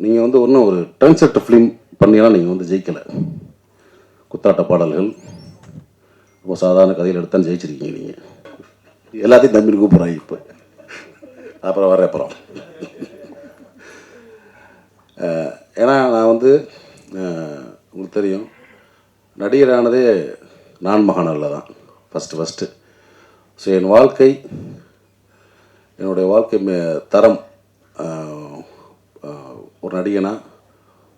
நீங்கள் வந்து ஒன்றும் ஒரு ட்ரெண்ட் செட் ஃபிலிம் பண்ணியெல்லாம் நீங்கள் வந்து ஜெயிக்கலை. குத்தாட்ட பாடல்கள் ரொம்ப சாதாரண கதையில் எடுத்தாலும் ஜெயிச்சிருக்கீங்க. நீங்கள் எல்லாத்தையும் தம்பி கூப்பிட்றாங்க. இப்போ அப்புறம் வர அப்புறம் ஏன்னா நான் வந்து உங்களுக்கு தெரியும், நடிகரானதே நான் மகானில் தான் ஃபஸ்ட்டு. ஸோ என் வாழ்க்கை, என்னுடைய வாழ்க்கை தரம் ஒரு நடிகனாக,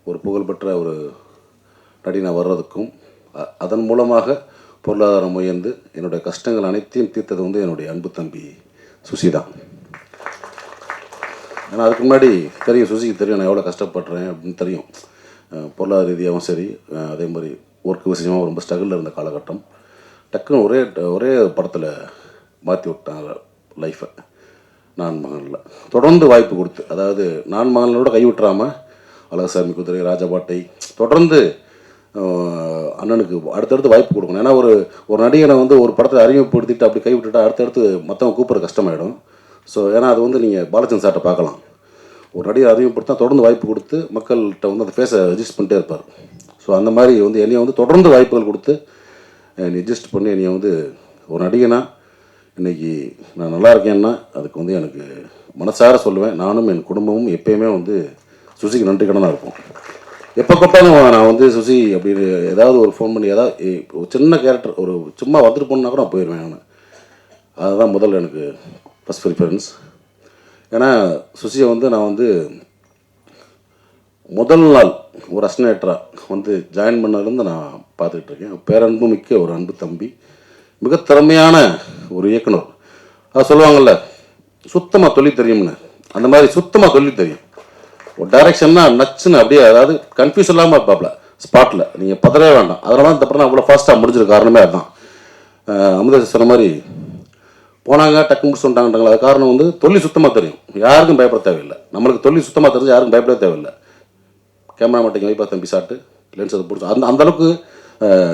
ஒரு புகழ்பெற்ற ஒரு நடிகனாக வர்றதுக்கும் அதன் மூலமாக பொருளாதாரம் உயர்ந்து என்னுடைய கஷ்டங்கள் அனைத்தையும் தீர்த்தது வந்து என்னுடைய அன்பு தம்பி சுசி தான். ஏன்னா அதுக்கு முன்னாடி தெரியும், சுசிக்கு தெரியும் நான் எவ்வளோ கஷ்டப்படுறேன் அப்படின்னு தெரியும். பொருளாதார ரீதியாகவும் சரி, அதே மாதிரி ஒர்க்கு விஷயமாக ரொம்ப ஸ்ட்ரகிளில் இருந்த காலகட்டம். டக்குன்னு ஒரே படத்தில் மாற்றி விட்டாங்க லைஃப்பை. நான் மகனில் தொடர்ந்து வாய்ப்பு கொடுத்து, அதாவது நான் மகனோட கை விட்டுறாமல் அழகசாமி குதிரை, ராஜபாட்டை தொடர்ந்து அண்ணனுக்கு அடுத்தடுத்து வாய்ப்பு கொடுக்கணும். ஏன்னா ஒரு நடிகனை வந்து ஒரு படத்தை அறிமுகப்படுத்திட்டு அப்படி கை விட்டுட்டா அடுத்தடுத்து மற்றவங்க கூப்பிட்ற கஷ்டமாயிடும். ஸோ ஏன்னா அது வந்து நீங்கள் பாலச்சந்திரன் சார்ட்ட பார்க்கலாம். ஒரு நடிகை அறிமுகப்படுத்தா தொடர்ந்து வாய்ப்பு கொடுத்து மக்கள்கிட்ட வந்து அந்த ஃபேஸை அட்ஜஸ்ட் பண்ணிட்டே இருப்பார். ஸோ அந்த மாதிரி வந்து என்னையை வந்து தொடர்ந்து வாய்ப்புகள் கொடுத்து என்னை அட்ஜஸ்ட் பண்ணி என்னையை வந்து ஒரு நடிகனா இன்றைக்கி நான் நல்லா இருக்கேன்னா அதுக்கு வந்து எனக்கு மனசார சொல்லுவேன். நானும் என் குடும்பமும் எப்பயுமே வந்து சுசிக்கு நன்றி கடனாக இருப்போம். எப்போ கூப்பிட்டாலும் நான் வந்து சுசி அப்படின்னு ஏதாவது ஒரு ஃபோன் பண்ணி ஏதாவது ஒரு சின்ன கேரக்டர் ஒரு சும்மா வந்துட்டு போனா கூட நான் போயிடுவேன். நான் அதுதான் முதல்ல எனக்கு ஃபஸ்ட் ப்ரிஃபரன்ஸ். ஏன்னா சுசியை வந்து நான் வந்து முதல் நாள் ஒரு அசினேட்டராக வந்து ஜாயின் பண்ணதுலேருந்து நான் பார்த்துக்கிட்டு இருக்கேன். பேரன்பு மிக்க ஒரு அன்பு தம்பி, மிக திறமையான ஒரு இயக்குனர். அது சொல்லுவாங்கள்ல, சுத்தமாக தொழில் தெரியும்னு, அந்த மாதிரி சுத்தமாக தொழில் தெரியும். ஒரு டைரக்ஷன்னா நச்சுன்னு அப்படியே, அதாவது கன்ஃபியூஸ் இல்லாமல் இருப்பாப்ல ஸ்பாட்டில். நீங்கள் பதறவே வேண்டாம். அதனால தான் இந்த படம் அவ்வளோ ஃபாஸ்ட்டாக முடிஞ்சிருக்க காரணமே அதுதான். அமுதா சொன்ன மாதிரி போனாங்க டக்கு முடிச்சு வந்துட்டாங்கன்றாங்களா, அது காரணம் வந்து தொழில் சுத்தமாக தெரியும். யாருக்கும் பயப்பட தேவையில்லை. நம்மளுக்கு தொழில் சுத்தமாக தெரிஞ்சு யாருக்கும் பயப்பட தேவையில்லை. கேமரா மாட்டிங்க வைப்பா தம்பி சாப்பிட்டு லென்ஸ் அதை பிடிச்சி அந்தளவுக்கு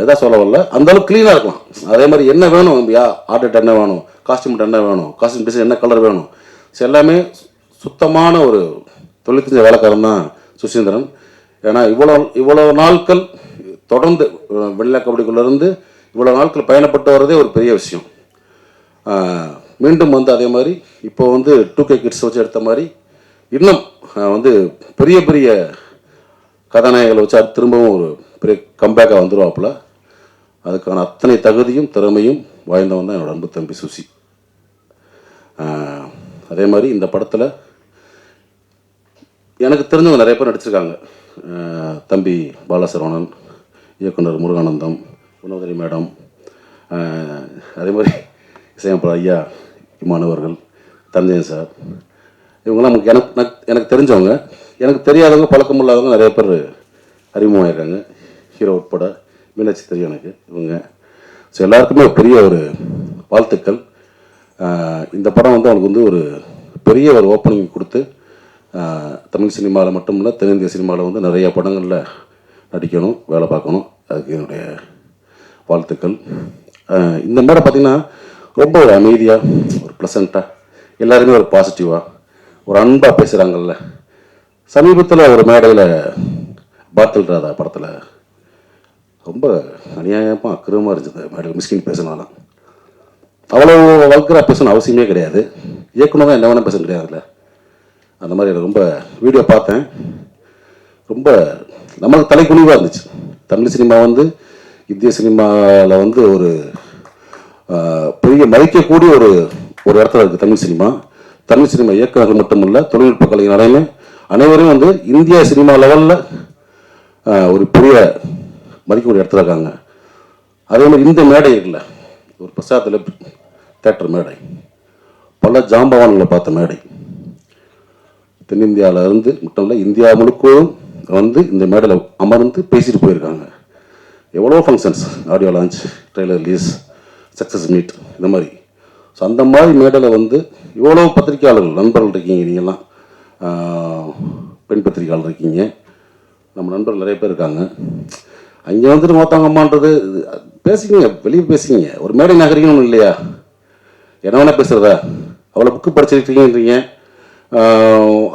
இதாக சொல்ல வரல, அந்தளவுக்கு க்ளீனாக இருக்கலாம். அதே மாதிரி என்ன வேணும், ஆர்டர் என்ன வேணும், காஸ்டியூம் என்ன வேணும், காஸ்டியூம் டிசைன் என்ன கலர் வேணும், ஸோ எல்லாமே சுத்தமான ஒரு தொழில் தெரிஞ்ச வேலைக்காரன் தான் சுசீந்திரன். ஏன்னா இவ்வளோ நாட்கள் தொடர்ந்து வெள்ளை கபடிக்குள்ளேருந்து இவ்வளோ நாட்கள் பயணப்பட்டு வர்றதே ஒரு பெரிய விஷயம். மீண்டும் வந்து அதே மாதிரி இப்போ வந்து 2K கிட்ஸ் வச்சு எடுத்த மாதிரி இன்னும் வந்து பெரிய பெரிய கதாநாயகங்களை வச்சு அது திரும்பவும் ஒரு பெரிய கம்பேக்காக வந்துடுவாப்புல. அதுக்கான அத்தனை தகுதியும் திறமையும் வாய்ந்தவன் தான் என்னோட அன்பு தம்பி சுசி. அதே மாதிரி இந்த படத்தில் எனக்கு தெரிஞ்சவங்க நிறைய பேர் நடிச்சிருக்காங்க. தம்பி பாலசரவணன், இயக்குனர் முருகானந்தம், குணவதரி மேடம், அதே மாதிரி இசையமைப்பாளர் ஐயா இமானவர்கள், தஞ்சயன் சார், இவங்கெல்லாம் எனக்கு தெரிஞ்சவங்க. எனக்கு தெரியாதவங்க, பழக்கம் இல்லாதவங்க நிறைய பேர் அறிமுகமாயிருக்காங்க. ஹீரோ உட்பட மீனாட்சி தெரியும் எனக்கு இவங்க. ஸோ எல்லாருக்குமே பெரிய ஒரு வாழ்த்துக்கள். இந்த படம் வந்து அவனுக்கு வந்து ஒரு பெரிய ஒரு ஓப்பனிங் கொடுத்து தமிழ் சினிமாவில் மட்டும் இல்லை தென்னிந்திய சினிமாவில் வந்து நிறைய படங்களில் நடிக்கணும், வேலை பார்க்கணும். அதுக்கு என்னுடைய வாழ்த்துக்கள். இந்த மாதிரி பார்த்திங்கன்னா ரொம்ப ஒரு அமைதியாக, ஒரு ப்ளசண்ட்டாக, எல்லாருமே ஒரு பாசிட்டிவாக, ஒரு அன்பாக பேசுகிறாங்கல்ல. சமீபத்தில் ஒரு மேடையில் பாத்தல் ராதா படத்தில் ரொம்ப அநியாயமாக அக்கிரமாக இருந்துச்சு. மேடையில் மிஸ்கின் பேசினாலும் அவ்வளோ வல்கராக பேசணும் அவசியமே கிடையாது. இயக்குனரும் என்ன வேணால் பேச கிடையாதுல்ல. அந்த மாதிரி எனக்கு ரொம்ப வீடியோ பார்த்தேன். ரொம்ப நமக்கு தலைக்குனிவாக இருந்துச்சு. தமிழ் சினிமா வந்து இந்திய சினிமாவில் வந்து ஒரு பெரிய மதிக்கக்கூடிய ஒரு இடத்துல இருக்குது தமிழ் சினிமா. தமிழ் சினிமா இயக்குநர்கள் மட்டுமல்ல, தொழில்நுட்ப கலைஞர்களையுமே அனைவரும் வந்து இந்திய சினிமா லெவலில் ஒரு பெரிய மதிக்கக்கூடிய இடத்துல இருக்காங்க. அதே மாதிரி இந்த மேடை இருக்குல்ல, ஒரு பிரசாத்தில் தேட்டர் மேடை, பல ஜாம்பவான்களை பார்த்த மேடை. தென்னிந்தியாவில் இருந்து மட்டும் இல்லை, இந்தியா முழுக்கவும் வந்து இந்த மேடையில் அமர்ந்து பேசிட்டு போயிருக்காங்க. எவ்வளோ functions, audio launch, trailer release, success meet, இந்த மாதிரி. ஸோ அந்த மாதிரி மேடையில் வந்து இவ்வளோ பத்திரிக்கையாளர்கள் நண்பர்கள் இருக்கீங்க. நீங்கள்லாம் பெண் பத்திரிக்கையாளர் இருக்கீங்க, நம்ம நண்பர்கள் நிறைய பேர் இருக்காங்க. அங்கே வந்துட்டு மொத்தங்கம்மான்றது பேசிக்கிங்க, வெளியே பேசிக்கிங்க. ஒரு மேடை நாகரிகம்னு இல்லையா? என்ன வேணால் பேசுகிறதா? அவ்வளோ புக்கு படிச்சிருக்கீங்கன்றீங்க,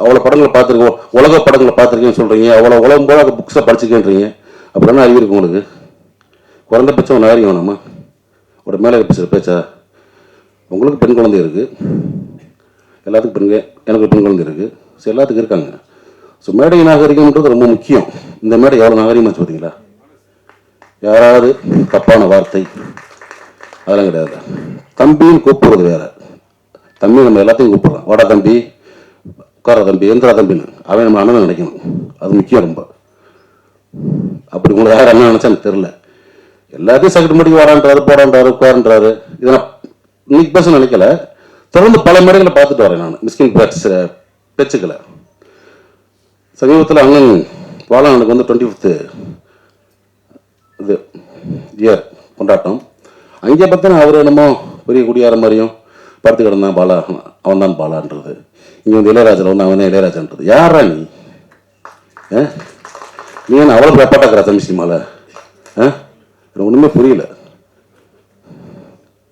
அவ்வளோ படங்களை பார்த்துருக்கோம், உலக படங்களை பார்த்துருக்கேன்னு சொல்கிறீங்க, அவ்வளோ உலகம் போல புக்ஸை படிச்சுக்கேன்றீங்க. அப்படி என்ன அறிவு இருக்கு உங்களுக்கு? குறைந்தபட்சம் ஒன்று அறிவு வேணாமா? ஒரு மேலே பேசுகிற பேச்சா? உங்களுக்கு பெண் குழந்தை இருக்குது, எல்லாத்துக்கும் எனக்கு பெண் குழந்தை இருக்குது, ஸோ எல்லாத்துக்கும் இருக்காங்க. ஸோ மேடை நாகரிகம்ன்றது ரொம்ப முக்கியம். இந்த மேடை எவ்வளோ நாகரிகமாச்சு பார்த்தீங்களா? யாராவது தப்பான வார்த்தை அதெல்லாம் கிடையாது. தம்பின்னு கூப்பிடுறது வேற. தம்பி நம்ம எல்லாத்தையும் கூப்பிடலாம். வாடா தம்பி, உட்கார தம்பி, எந்திரா தம்பின்னு அவன் நம்ம அண்ணன் நினைக்கணும். அது முக்கியம் ரொம்ப. அப்படி உங்களை யார் அண்ணன் நினைச்சா எனக்கு தெரியல. எல்லாத்தையும் சக்கட்டு முடிக்க வாடான்றாரு, போடான்றாரு, உட்காருன்றாரு. இதை நான் இன்னைக்கு பேச நினைக்கல, தொடர்ந்து பல மேடைகளை பார்த்துட்டு வரேன் நான் மிஸ்கின் பேச்சுக்களை. சமீபத்தில் அண்ணன் பாலானுக்கு வந்து 25th இது இயர் கொண்டாட்டம். அங்கே பார்த்தா அவர் என்னமோ பெரிய குடியார மாதிரியும் படுத்து கிடந்தான் பாலா, அவன் தான் பாலான்றது. இங்கே வந்து இளையராஜில் வந்து அவன் தான் இளையராஜான்றது. யாரா நீ? நீ என்ன அவ்வளோ ரெப்பாட்டாக்குற தமிழ் சினிமாவில்? எனக்கு ஒன்றுமே புரியல.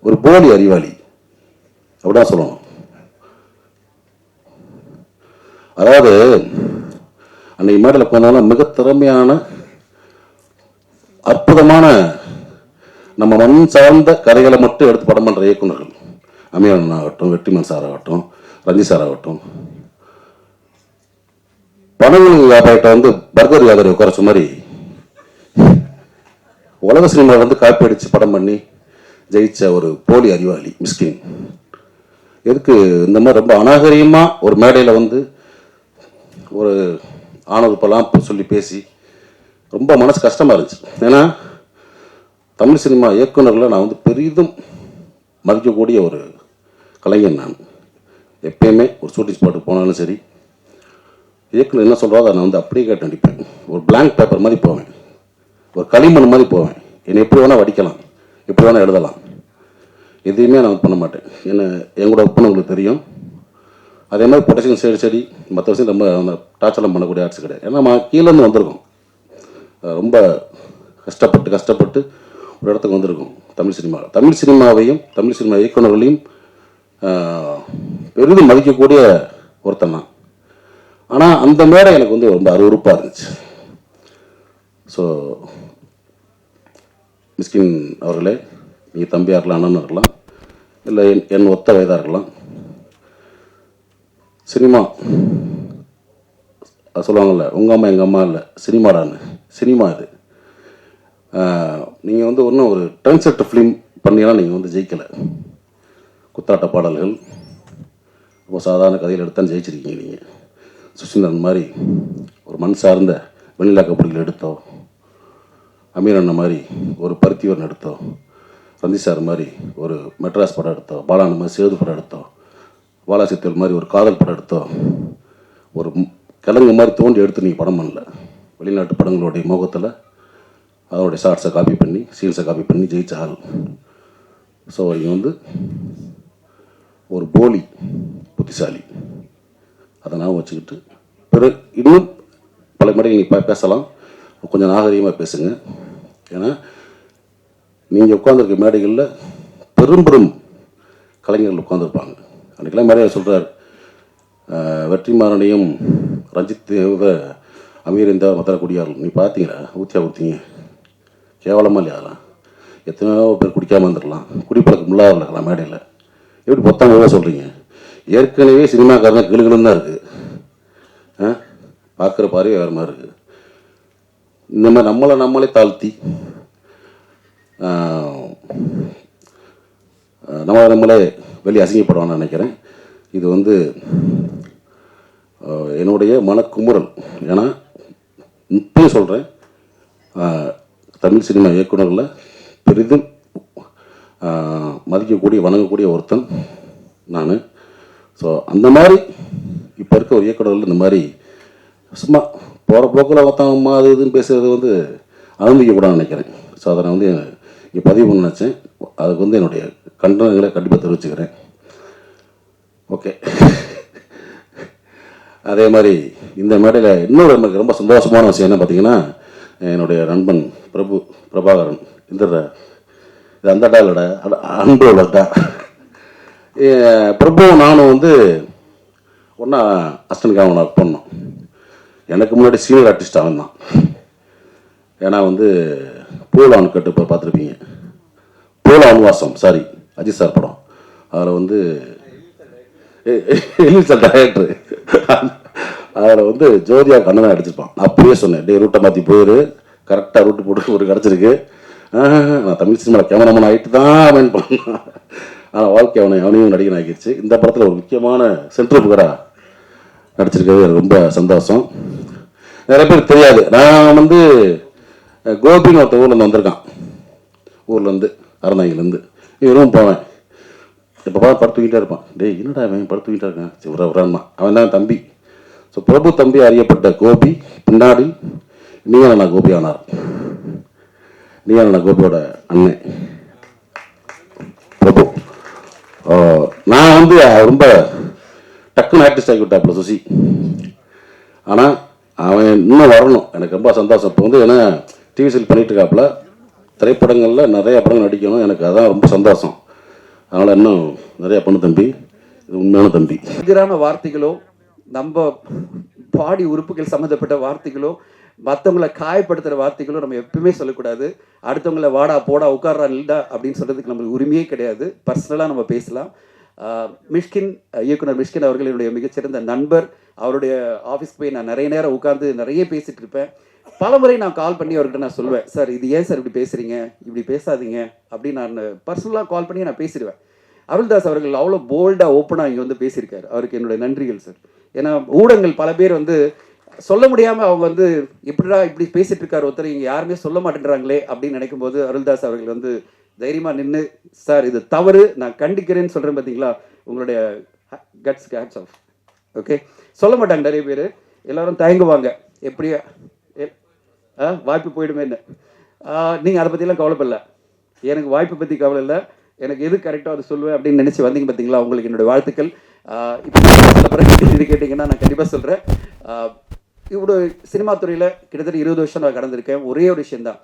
ஒரு போலி அறிவாளி அப்படிதான் சொல்லணும். அதாவது அன்னைக்கு மேடையில் போனாலும் மிக திறமையான அற்புதமான நம்ம மண் சார்ந்த கதைகளை மட்டும் எடுத்து படம் பண்ணுற இயக்குநர்கள், அமீரன் ஆகட்டும், வெற்றிமன் சார் ஆகட்டும், ரஞ்சி சார் ஆகட்டும், பணங்கள் வியாபாரிட்ட வந்து பர்கர் வியாபாரி உட்கார மாதிரி உலக சினிமாவில் வந்து காப்பி அடித்து படம் பண்ணி ஜெயிச்ச ஒரு போலி அறிவாளி மிஸ்கின். எதுக்கு இந்த மாதிரி ரொம்ப அநாகரிகமாக ஒரு மேடையில் வந்து ஒரு ஆணவப்பெல்லாம் சொல்லி பேசி ரொம்ப மனசு கஷ்டமாக இருந்துச்சு. ஏன்னா தமிழ் சினிமா இயக்குநர்களில் நான் வந்து பெரிதும் மதிக்கக்கூடிய ஒரு கலைஞன். நான் எப்பயுமே ஒரு ஷூட்டிங் ஸ்பாட்டுக்கு போனாலும் சரி, இயக்குனர் என்ன சொல்கிறாரோ அதை நான் வந்து அப்படியே கேட்டு நடிப்பேன். ஒரு பிளாங்க் பேப்பர் மாதிரி போவேன், ஒரு களிமண் மாதிரி போவேன். என்னை எப்படி வேணால் வடிக்கலாம், எப்படி வேணால் எழுதலாம், எதையுமே நான் பண்ண மாட்டேன். என்ன எங்களோட ஒப்புன்னு உங்களுக்கு தெரியும். அதே மாதிரி பொட்டேஷன் சரி மற்ற விஷயம் ரொம்ப அந்த டார்ச்சர்லாம் பண்ணக்கூடிய ஆர்ட்ஸ் கிடையாது. ஏன்னா நம்ம கீழேருந்து வந்திருக்கோம், ரொம்ப கஷ்டப்பட்டு ஒரு இடத்துக்கு வந்திருக்கோம். தமிழ் சினிமாவையும் தமிழ் சினிமா இயக்குநர்களையும் பெரிதும் மதிக்கக்கூடிய ஒருத்தன் தான். ஆனால் அந்த மேடை எனக்கு வந்து ரொம்ப அருவருப்பாக இருந்துச்சு. ஸோ மிஸ்கின் அவர்களே, நீங்கள் தம்பியாக இருக்கலாம், அண்ணன் இருக்கலாம், இல்லை என் ஒத்த வயதாக இருக்கலாம், சினிமா சொல்லுவாங்கள்ல, உங்கள் அம்மா எங்கள் அம்மா இல்லை சினிமாடான்னு, சினிமா இது. நீங்கள் வந்து ஒன்றும் ஒரு ட்ரெண்ட் செட் ஃபிலிம் பண்ணியெல்லாம் நீங்கள் வந்து ஜெயிக்கலை. குத்தாட்ட பாடல்கள், ரொம்ப சாதாரண கதையில் எடுத்தாலும் ஜெயிச்சிருக்கீங்க. நீங்கள் சுஷிந்தன் மாதிரி ஒரு மண் சார்ந்த வெண்ணிலா கபடிகள் எடுத்தோம், அமீர் அண்ணன் மாதிரி ஒரு பருத்திவரன் எடுத்தோம், ரஞ்சி சார் மாதிரி ஒரு மெட்ராஸ் படம் எடுத்தோம், பாலான மாதிரி சேது படம் எடுத்தோம், வாலாசித்தல் மாதிரி ஒரு காதல் படம் எடுத்தோம், ஒரு கிழங்கு மாதிரி தோண்டி எடுத்து நீங்கள் படம் பண்ணல. வெளிநாட்டு படங்களுடைய முகத்தில் அதனுடைய ஷார்ட்ஸை காப்பி பண்ணி, சீன்ஸை காப்பி பண்ணி ஜெயிச்ச ஆள். ஸோ இங்கே வந்து ஒரு போலி புத்திசாலி, அதை நான் வச்சுக்கிட்டு பிறகு இன்னும் பல முறை நீங்கள் பேசலாம், கொஞ்சம் நாகரிகமாக பேசுங்க. ஏன்னா நீங்கள் உட்காந்துருக்க மேடைகளில் பெரும் கலைஞர்கள் உட்காந்துருப்பாங்க. அன்றைக்கெல்லாம் மேடையில் சொல்கிறார், வெற்றிமாறனையும் ரஞ்சித் அமீர் இந்த மற்ற குடியார்கள் நீ பார்த்தீங்களா, ஊற்றியா ஊற்றிங்க, கேவலமாக இல்லையா? அதெல்லாம் எத்தனையோ பேர் குடிக்காமல் இருந்துருக்கலாம், குடிப்பழக்கம் இல்லாத இருக்கலாம். மேடையில் எப்படி பொத்தாம சொல்கிறீங்க? ஏற்கனவே சினிமாக்காரங்க கிளுகிளுன்னு தான் இருக்குது, பார்க்குற பார்வை வேறு மாதிரி இருக்குது. இந்த மாதிரி நம்மளே தாழ்த்தி நம்மளே வெளியே அசிங்கப்படுவான்னு நினைக்கிறேன். இது வந்து என்னுடைய மனக்குமுறல். ஏன்னா இப்பயும் சொல்கிறேன், தமிழ் சினிமா இயக்குநர்களில் பெரிதும் மதிக்கக்கூடிய வணங்கக்கூடிய ஒருத்தன் நான். ஸோ அந்த மாதிரி இப்போ இருக்க ஒரு இயக்குநர்கள் இந்த மாதிரி சும்மா போகிற போக்கில் ஒருத்தவங்க அது இதுன்னு பேசுகிறது வந்து அனுமதிக்கக்கூடாதுன்னு நினைக்கிறேன். ஸோ அதை நான் வந்து இங்கே பதிவு பண்ண நினச்சேன். அதுக்கு வந்து என்னுடைய கண்டனங்களை கண்டிப்பாக தெரிவிச்சுக்கிறேன். ஓகே. அதே மாதிரி இந்த மேடையில் இன்னொரு எனக்கு ரொம்ப சந்தோஷமான விஷயம் என்ன பார்த்தீங்கன்னா, என்னுடைய நண்பன் பிரபாகரன் இது அந்த டாலோட அன்போட பிரபு நானும் வந்து ஒன்றா அஸ்டன்காக ஒன்று ஒர்க் பண்ணோம். எனக்கு முன்னாடி சீனியர் ஆர்டிஸ்ட் அவன் தான். ஏன்னா வந்து பூலான் கட்டு இப்போ பார்த்துருப்பீங்க, பூலா அனுவாசம், சாரி அஜித் சார் படம். அதில் வந்து சார் டைரக்டர், அதில் வந்து ஜோதியா கண்ணன் அடிச்சிருப்பான். அப்படியே சொன்னேன், டே ரூட்டை மாற்றி போயிரு, கரெக்டாக ரூட்டு போட்டு ஒரு கிடச்சிருக்கு. நான் தமிழ் சினிமாவில் கேமராமேன் ஆகிட்டு தான் அவன் பண்ணான். ஆனால் வாழ்க்கை அவனையும் நடிகன் ஆகிடுச்சு. இந்த படத்தில் ஒரு முக்கியமான சென்ட்ரல் புகராக நடிச்சிருக்கிறது எனக்கு ரொம்ப சந்தோஷம். நிறைய பேர் தெரியாது, நான் வந்து கோபின்னு ஒருத்த ஊர்லேருந்து வந்திருக்கான், ஊர்லேருந்து அறந்தாங்கிலேருந்து. இவரும் போவேன், இப்போ படுத்து தூக்கிட்டே இருப்பான். டேய் என்னடா அவன் படுத்து தூக்கிட்டே இருக்கான், சரி உரான்னா. அவன் தான் தம்பி. ஸோ பிரபு தம்பி அறியப்பட்ட கோபி பின்னாடி நீயான கோபி ஆனார். நீயான கோபியோட அண்ணன் பிரபு. நான் வந்து ரொம்ப டக்குன்னு ஆக்டிஸ்ட் ஆகி விட்டாப்புல சுசி. ஆனால் அவன் இன்னும் வரணும், எனக்கு ரொம்ப சந்தோஷம். இப்போ வந்து ஏன்னா டிவி சீரியல் பண்ணிட்டு இருக்காப்புல, திரைப்படங்களில் நிறைய படங்கள் நடிக்கணும், எனக்கு அதான் ரொம்ப சந்தோஷம். அதனால் இன்னும் நிறையா பண்ணு தம்பி, இது உண்மையான தம்பி. எதிரான வார்த்தைகளோ, நம்ம பாடி உறுப்புகள் சம்மந்தப்பட்ட வார்த்தைகளோ, மற்றவங்களை காயப்படுத்துகிற வார்த்தைகளோ நம்ம எப்பவுமே சொல்லக்கூடாது. அடுத்தவங்களை வாடா போடா உட்கார்றா இல்லடா அப்படின்னு சொல்கிறதுக்கு நம்மளுக்கு உரிமையே கிடையாது. பர்சனலாக நம்ம பேசலாம். மிஷ்கின், இயக்குனர் மிஷ்கின் அவர்கள் என்னுடைய மிகச்சிறந்த நண்பர். அவருடைய ஆஃபீஸ்க்கு போய் நான் நிறைய நேரம் உட்காந்து நிறைய பேசிகிட்டு இருப்பேன். பல முறை நான் கால் பண்ணி அவர்கிட்ட நான் சொல்லுவேன், சார் இது ஏன் சார் இப்படி பேசுகிறீங்க, இப்படி பேசாதீங்க அப்படின்னு நான் பர்சனலாக கால் பண்ணி நான் பேசிடுவேன். அருள்தாஸ் அவர்கள் அவ்வளோ போல்டாக ஓப்பனாக இங்கே வந்து பேசியிருக்காரு. அவருக்கு என்னுடைய நன்றிகள் சார். ஏன்னா ஊடகங்கள் பல பேர் வந்து சொல்ல முடியாமல் அவங்க வந்து எப்படிடா இப்படி பேசிட்டு இருக்காரு ஒருத்தர், இங்கே யாருமே சொல்ல மாட்டேன்றாங்களே அப்படின்னு நினைக்கும் போது அருள்தாஸ் அவர்கள் வந்து தைரியமாக நின்று, சார் இது தவறு, நான் கண்டிக்கிறேன்னு சொல்கிறேன் பார்த்தீங்களா, உங்களுடைய கட்ஸ்க்கு ஹேட்ஸ் ஆஃப். ஓகே, சொல்ல மாட்டாங்க நிறைய பேர், எல்லாரும் தயங்குவாங்க எப்படியா வாய்ப்பு போயிடுமேன்னு. நீங்கள் அதை பற்றிலாம் கவலைப்படல, எனக்கு வாய்ப்பை பற்றி கவலை இல்லை, எனக்கு எது கரெக்டாக அதை சொல்லுவேன் அப்படின்னு நினச்சி வந்தீங்க பார்த்தீங்களா, உங்களுக்கு என்னுடைய வாழ்த்துக்கள். இப்போ சில பிறகு கேட்டிங்கன்னா நான் கண்டிப்பாக சொல்கிறேன். இவ்வளோ சினிமா துறையில் கிட்டத்தட்ட 20 வருஷம் நான் கடந்திருக்கேன். ஒரே ஒரு விஷயந்தான்,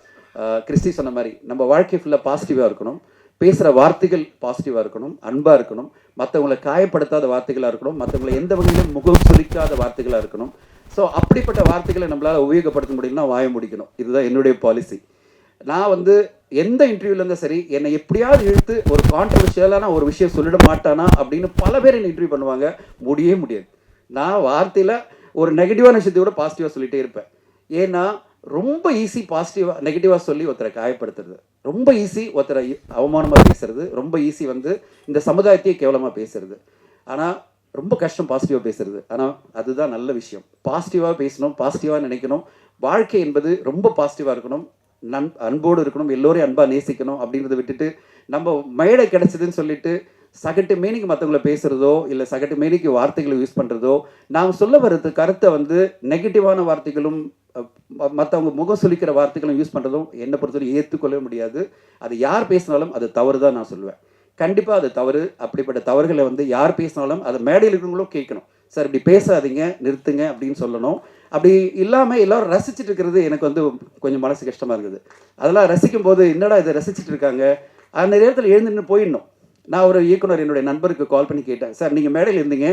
கிறிஸ்டி சொன்ன மாதிரி நம்ம வாழ்க்கை ஃபுல்லாக பாசிட்டிவாக இருக்கணும், பேசுகிற வார்த்தைகள் பாசிட்டிவாக இருக்கணும், அன்பாக இருக்கணும், மற்றவங்களை காயப்படுத்தாத வார்த்தைகளாக இருக்கணும், மற்றவங்களை எந்த வகையிலும் முகம் சுளிக்காத வார்த்தைகளாக இருக்கணும். ஸோ அப்படிப்பட்ட வார்த்தைகளை நம்மளால் உபயோகப்படுத்த முடியலன்னா வாய முடிக்கணும். இதுதான் என்னுடைய பாலிசி. நான் வந்து எந்த இன்டர்வியூல இருந்தால் சரி, என்னை எப்படியாவது இழுத்து ஒரு கான்ட்ரவர்ஷியலான ஒரு விஷயம் சொல்லிட மாட்டானா அப்படின்னு பல பேர் என்னை இன்டர்வியூ பண்ணுவாங்க. முடியவே முடியாது. நான் வார்த்தையில் ஒரு நெகட்டிவான விஷயத்தை கூட பாசிட்டிவாக சொல்லிகிட்டே இருப்பேன். ஏன்னா ரொம்ப ஈஸி பாசிட்டிவாக நெகட்டிவாக சொல்லி ஒருத்தரை காயப்படுத்துறது, ரொம்ப ஈஸி ஒருத்தரை அவமானமாக பேசுறது, ரொம்ப ஈஸி வந்து இந்த சமுதாயத்தையே கேவலமாக பேசுறது. ஆனால் ரொம்ப கஷ்டம் பாசிட்டிவாக பேசுறது. ஆனால் அதுதான் நல்ல விஷயம். பாசிட்டிவாக பேசணும், பாசிட்டிவாக நினைக்கணும். வாழ்க்கை என்பது ரொம்ப பாசிட்டிவாக இருக்கணும், அன்போடு இருக்கணும், எல்லோரையும் அன்பாக நேசிக்கணும். அப்படின்றத விட்டுட்டு நம்ம மேடை கிடைச்சதுன்னு சொல்லிட்டு சகட்டு மேனிக்கு மற்றவங்களை பேசுகிறதோ இல்லை சகட்டு மேனிக்கு வார்த்தைகளை யூஸ் பண்ணுறதோ, நாம் சொல்ல வர்றது கருத்தை வந்து நெகட்டிவான வார்த்தைகளும் மற்றவங்க முகம் சுளிக்கிற வார்த்தைகளும் யூஸ் பண்ணுறதும் என்னை பொறுத்தவரை ஏற்றுக்கொள்ள முடியாது. அது யார் பேசினாலும் அது தவறு தான் நான் சொல்லுவேன். கண்டிப்பாக அது தவறு. அப்படிப்பட்ட தவறுகளை வந்து யார் பேசினாலும் அதை மேடையில் இருக்கிறவங்களும் கேட்கணும், சார் இப்படி பேசாதீங்க, நிறுத்துங்க அப்படின்னு சொல்லணும். அப்படி இல்லாமல் எல்லோரும் ரசிச்சுட்டு இருக்கிறது எனக்கு வந்து கொஞ்சம் மனசு கஷ்டமாக இருக்குது. அதெல்லாம் ரசிக்கும் போது என்னடா இதை ரசிச்சுட்டு இருக்காங்க, அந்த நேரத்தில் எழுந்துன்னு போயிடணும். நான் ஒரு இயக்குனர் என்னுடைய நண்பருக்கு கால் பண்ணி கேட்டேன், சார் நீங்கள் மேடையில் இருந்தீங்க,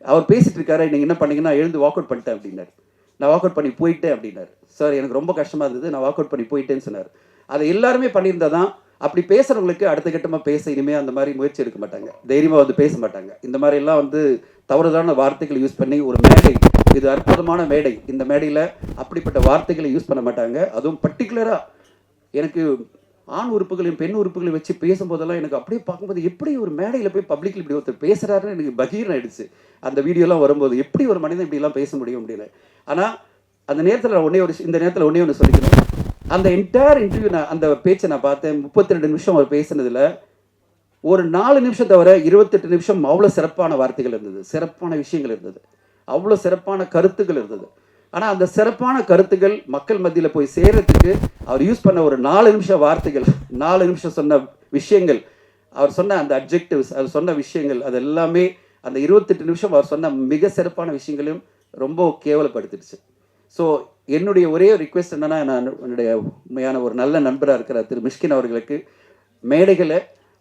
அவர் பேசிகிட்டு இருக்காரு, நீங்கள் என்ன பண்ணீங்கன்னா எழுந்து வாக் அவுட் பண்ணிட்டேன் அப்படின்னாரு. நான் வாக் அவுட் பண்ணி போயிட்டேன் அப்படின்னாரு. சார் எனக்கு ரொம்ப கஷ்டமாக இருந்தது, நான் வாக் அவுட் பண்ணி போயிட்டேன்னு சொன்னார். அதை எல்லாருமே பண்ணியிருந்தா தான் அப்படி பேசுகிறவங்களுக்கு அடுத்த கட்டமாக பேச இனிமேல் அந்த மாதிரி முயற்சி எடுக்க மாட்டாங்க, தைரியமாக வந்து பேச மாட்டாங்க. இந்த மாதிரிலாம் வந்து தவறுதான வார்த்தைகளை யூஸ் பண்ணி ஒரு மேடை, இது அற்புதமான மேடை, இந்த மேடையில் அப்படிப்பட்ட வார்த்தைகளை யூஸ் பண்ண மாட்டாங்க. அதுவும் பர்டிகுலராக எனக்கு ஆண் உறுப்புகளையும் பெண் உறுப்புகளையும் வச்சு பேசும்போதெல்லாம் எனக்கு அப்படியே பார்க்கும்போது எப்படி ஒரு மேடையில் போய் பப்ளிக்கில் இப்படி ஒருத்தர் பேசுகிறாருன்னு எனக்கு பகீர்னு ஆயிடுச்சு. அந்த வீடியோலாம் வரும்போது எப்படி ஒரு மனிதன் இப்படிலாம் பேச முடியும் அப்படின்னு. ஆனால் அந்த நேரத்தில் இந்த நேரத்தில் ஒன்றே ஒன்று சொல்லிக்கணும். அந்த என்டையர் இன்டர்வியூ அந்த பேச்சை நான் பார்த்தேன். 32 நிமிஷம் அவர் பேசுனதில் ஒரு 4 நிமிஷம் தவிர 28 நிமிஷம் அவ்வளோ சிறப்பான வார்த்தைகள் இருந்தது, சிறப்பான விஷயங்கள் இருந்தது, அவ்வளோ சிறப்பான கருத்துக்கள் இருந்தது. ஆனால் அந்த சிறப்பான கருத்துக்கள் மக்கள் மத்தியில் போய் சேர்றதுக்கு அவர் யூஸ் பண்ண ஒரு 4 நிமிஷம் வார்த்தைகள், 4 நிமிஷம் சொன்ன விஷயங்கள், அவர் சொன்ன அந்த அப்ஜெக்டிவ்ஸ், அவர் சொன்ன விஷயங்கள், அது எல்லாமே அந்த 28 நிமிஷம் அவர் சொன்ன மிக சிறப்பான விஷயங்களையும் ரொம்ப கேவலப்படுத்திடுச்சு. ஸோ என்னுடைய ஒரே ஒரு ரிக்வெஸ்ட் என்னென்னா, நான் என்னுடைய உண்மையான ஒரு நல்ல நண்பராக இருக்கிற திரு மிஷ்கின் அவர்களுக்கு மேடைகளை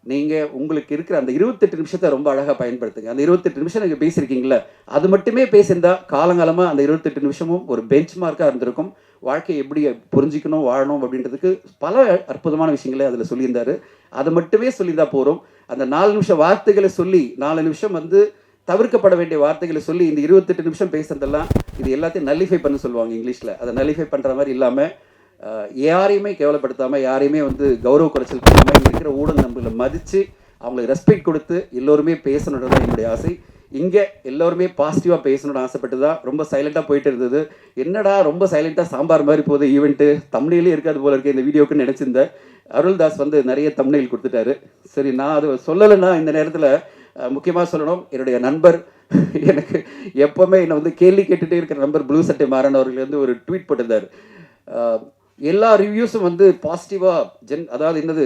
நீங்கள் உங்களுக்கு இருக்கிற அந்த 28 நிமிஷத்தை ரொம்ப அழகாக பயன்படுத்துங்க. அந்த 28 நிமிஷம் நீங்கள் பேசியிருக்கீங்களே, அது மட்டுமே பேசியிருந்தா காலங்காலமாக அந்த 28 நிமிஷமும் ஒரு பெஞ்ச் மார்க்காக இருந்திருக்கும். வாழ்க்கையை எப்படி புரிஞ்சிக்கணும், வாழணும் அப்படின்றதுக்கு பல அற்புதமான விஷயங்களை அதில் சொல்லியிருந்தார். அதை மட்டுமே சொல்லியிருந்தா போகிறோம். அந்த 4 நிமிஷம் வார்த்தைகளை சொல்லி 4 நிமிஷம் வந்து தவிர்க்கப்பட வேண்டிய வார்த்தைகளை சொல்லி இந்த 28 நிமிஷம் பேசுறதெல்லாம் இது எல்லாத்தையும் நல்லிஃபை பண்ண சொல்லுவாங்க இங்கிலீஷில். அதை நல்லிஃபை பண்ணுற மாதிரி இல்லாமல் யாரையுமே கேவலப்படுத்தாமல், யாரையுமே வந்து கௌரவ குறைச்சல் பண்ணாமல், இங்கே இருக்கிற ஊடக நண்பர்களை மதித்து அவங்களுக்கு ரெஸ்பெக்ட் கொடுத்து எல்லோருமே பேசணுன்றது தான் என்னுடைய ஆசை. இங்கே எல்லோருமே பாசிட்டிவாக பேசணும்னு ஆசைப்பட்டு தான் ரொம்ப சைலண்ட்டாக போயிட்டு இருந்தது. என்னடா ரொம்ப சைலண்ட்டாக சாம்பார் மாதிரி போகுது ஈவெண்ட்டு, தமிழ்லேயே இருக்காது போல இருக்க இந்த வீடியோக்குன்னு நினச்சிருந்தேன். அருள்தாஸ் வந்து நிறைய தம்ப்நெயில் கொடுத்துட்டாரு. சரி, நான் அது சொல்லலைன்னா இந்த நேரத்தில் முக்கியமாக சொல்லணும், என்னுடைய நண்பர் எனக்கு எப்போவுமே என்னை வந்து கேள்வி கேட்டுகிட்டே இருக்கிற நண்பர் ப்ளூ சட்டை மாறன் அவர்கள் வந்து ஒரு ட்வீட் போட்டிருந்தார். எல்லா ரிவ்யூஸும் வந்து பாசிட்டிவாக அதாவது என்னது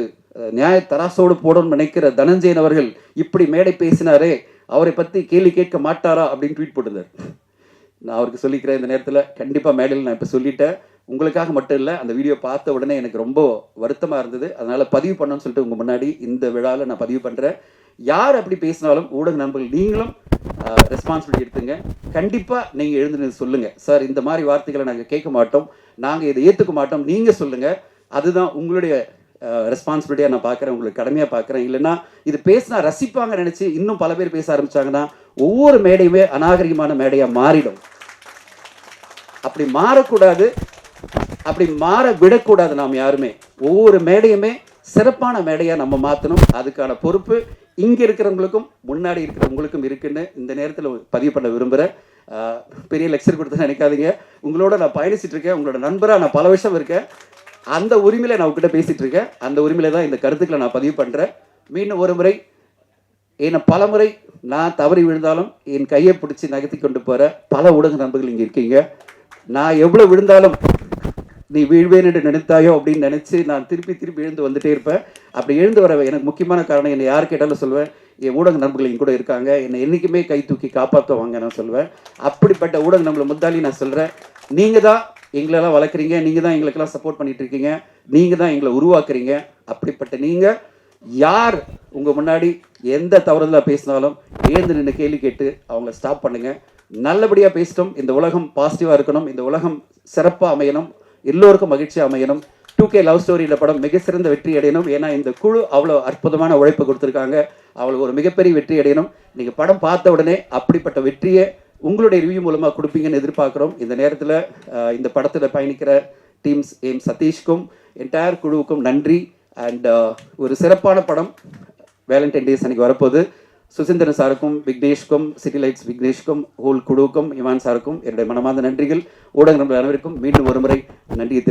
நியாய தராசோடு போடணும்னு நினைக்கிற தனஞ்சயன் அவர்கள் இப்படி மேடை பேசினாரே, அவரை பற்றி கேள்வி கேட்க மாட்டாரா அப்படின்னு ட்வீட் போட்டிருந்தார். நான் அவருக்கு சொல்லிக்கிறேன் இந்த நேரத்தில், கண்டிப்பாக மேடையில் நான் இப்போ சொல்லிட்டேன். உங்களுக்காக மட்டும் இல்லை, அந்த வீடியோ பார்த்த உடனே எனக்கு ரொம்ப வருத்தமாக இருந்தது. அதனால் பதிவு பண்ணணும்னு சொல்லிட்டு உங்கள் முன்னாடி இந்த விழாவில் நான் பதிவு பண்ணுறேன். யார் அப்படி பேசினாலும் ஊடக நண்பர்கள் நீங்களும் ரெஸ்பான்சிபிலிட்டி எடுத்துங்க. கண்டிப்பாக நீங்கள் எழுந்து சொல்லுங்கள், சார் இந்த மாதிரி வார்த்தைகளை நாங்கள் கேட்க மாட்டோம், நாங்கள் இதை ஏற்றுக்க மாட்டோம், நீங்கள் சொல்லுங்கள். அதுதான் உங்களுடைய ரெஸ்பான்சிபிலிட்டியாக நான் பார்க்குறேன், உங்களுக்கு கடமையாக பார்க்குறேன். இல்லைன்னா இது பேசினா ரசிப்பாங்க நினச்சி இன்னும் பல பேர் பேச ஆரம்பித்தாங்கன்னா ஒவ்வொரு மேடையுமே அநாகரிகமான மேடையாக மாறிடும். அப்படி மாறக்கூடாது, அப்படி மாற விடக்கூடாது. நாம் யாருமே ஒவ்வொரு மேடையுமே சிறப்பான மேடையாக நம்ம மாற்றணும். அதுக்கான பொறுப்பு இங்கே இருக்கிறவங்களுக்கும் முன்னாடி இருக்கிறவங்களுக்கும் இருக்குன்னு இந்த நேரத்தில் பதிவு பண்ண விரும்புகிறேன். பெரிய லெக்சர் கொடுத்து நினைக்காதீங்க, உங்களோட நான் பயணிச்சுட்டு இருக்கேன், உங்களோட நண்பராக நான் பல வருஷம் இருக்கேன். அந்த உரிமையில் நான் உங்ககிட்ட பேசிகிட்டு இருக்கேன். அந்த உரிமையில் தான் இந்த கருத்துக்களை நான் பதிவு பண்ணுறேன். மீண்டும் ஒரு முறை, என்னை பல முறை நான் தவறி விழுந்தாலும் என் கையை பிடிச்சி நகர்த்தி கொண்டு போகிற பல ஊடக நண்பர்கள் இங்கே இருக்கீங்க. நான் எவ்வளோ விழுந்தாலும் நீ வீழ்வேன் என்று நினைத்தாயோ அப்படின்னு நினச்சி நான் திருப்பி திருப்பி எழுந்து வந்துட்டே இருப்பேன். அப்படி எழுந்து வர எனக்கு முக்கியமான காரணம், என்னை யார் கேட்டாலும் சொல்வேன், என் ஊடக நண்பர்கள் என் கூட இருக்காங்க, என்னை என்றைக்குமே கை தூக்கி காப்பாற்றுவாங்க நான் சொல்வேன். அப்படிப்பட்ட ஊடக நண்பர்களை முந்தாளி நான் சொல்கிறேன், நீங்கள் தான் எங்களெல்லாம் வளர்க்குறீங்க, நீங்கள் தான் எங்களுக்கெல்லாம் சப்போர்ட் பண்ணிட்டு இருக்கீங்க, நீங்கள் தான் எங்களை உருவாக்குறீங்க. அப்படிப்பட்ட நீங்கள் யார் உங்கள் முன்னாடி எந்த தவறுதலாக பேசினாலும் எழுந்து நின்று கேள்வி கேட்டு அவங்கள ஸ்டாப் பண்ணுங்கள். நல்லபடியாக பேசிட்டோம். இந்த உலகம் பாசிட்டிவாக இருக்கணும், இந்த உலகம் சிறப்பாக அமையணும், எல்லோருக்கும் மகிழ்ச்சியாக அமையணும். 2K லவ் ஸ்டோரியில் படம் மிக சிறந்த வெற்றி அடையணும். ஏன்னா இந்த குழு அவ்வளோ அற்புதமான உழைப்பு கொடுத்துருக்காங்க, அவ்வளோ ஒரு மிகப்பெரிய வெற்றி அடையணும். நீங்கள் படம் பார்த்த உடனே அப்படிப்பட்ட வெற்றியை உங்களுடைய ரிவ்யூ மூலமாக கொடுப்பீங்கன்னு எதிர்பார்க்குறோம். இந்த நேரத்தில் இந்த படத்தில் பயணிக்கிற டீம்ஸ் சதீஷ்க்கும் என்டையர் குழுவுக்கும் நன்றி. அண்ட் ஒரு சிறப்பான படம் வேலண்டைன் டேஸ் அன்றைக்கி வரப்போகுது. சுசீந்திரன் சாருக்கும் விக்னேஷ்க்கும் சிட்டி லைட்ஸ் விக்னேஷ்க்கும் ஹோல் குழுவுக்கும் இமான் சாருக்கும் என்னுடைய மனமார்ந்த நன்றிகள். ஊடக நண்பர்கள் அனைவருக்கும் மீண்டும் ஒரு முறை நன்றி.